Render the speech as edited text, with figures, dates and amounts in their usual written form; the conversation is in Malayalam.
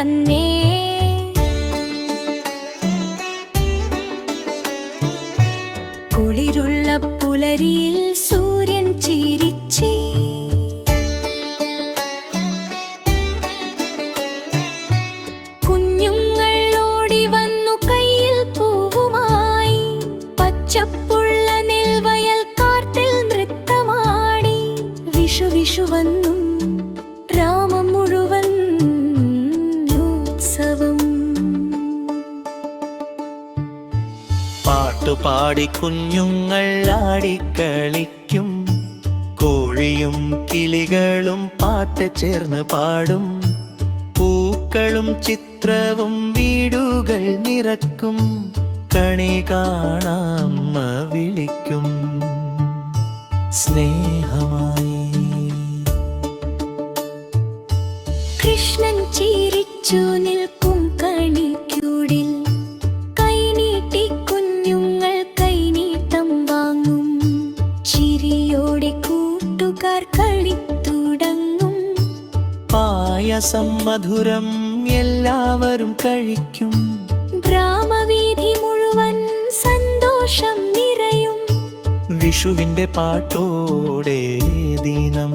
വന്നേ. കുളിരുള്ള പുലരിയിൽ സൂര്യൻ ചിരിച്ചേ. കുഞ്ഞുങ്ങൾ ഓടി വന്നു കയ്യിൽ പൂവുമായി. പച്ചപ്പുള്ള നെൽവയൽ കാട്ടിൽ നൃത്തമാടി. വിഷു വിഷു വന്നു ഗ്രാമം മുഴുവൻ ഉത്സവം. പാട്ടുപാടി കുഞ്ഞുങ്ങൾ ആടിക്കളിക്കും. കോഴിയും കിളികളും പാട്ട് ചേർന്ന് പാടും. പൂക്കളും ചിത്രവും വീടുകൾ നിറക്കും. കണി കാണാമ്മ വിളിക്കും സ്നേഹമായി. കൃഷ്ണൻ ചിരിച്ചു നിൽക്കും കണിക്കൂടിൽ. കൈനീട്ടി കുഞ്ഞുങ്ങൾ കൈനീട്ടം വാങ്ങും. ചിരിയോടെ കൂട്ടുകാർ കളിത്തുടങ്ങും. പായസം മധുരം എല്ലാവരും കഴിക്കും. ഗ്രാമവീഥി മുഴുവൻ സന്തോഷം നിറയും. വിഷുവിന്റെ പാട്ടോടെ ദിനം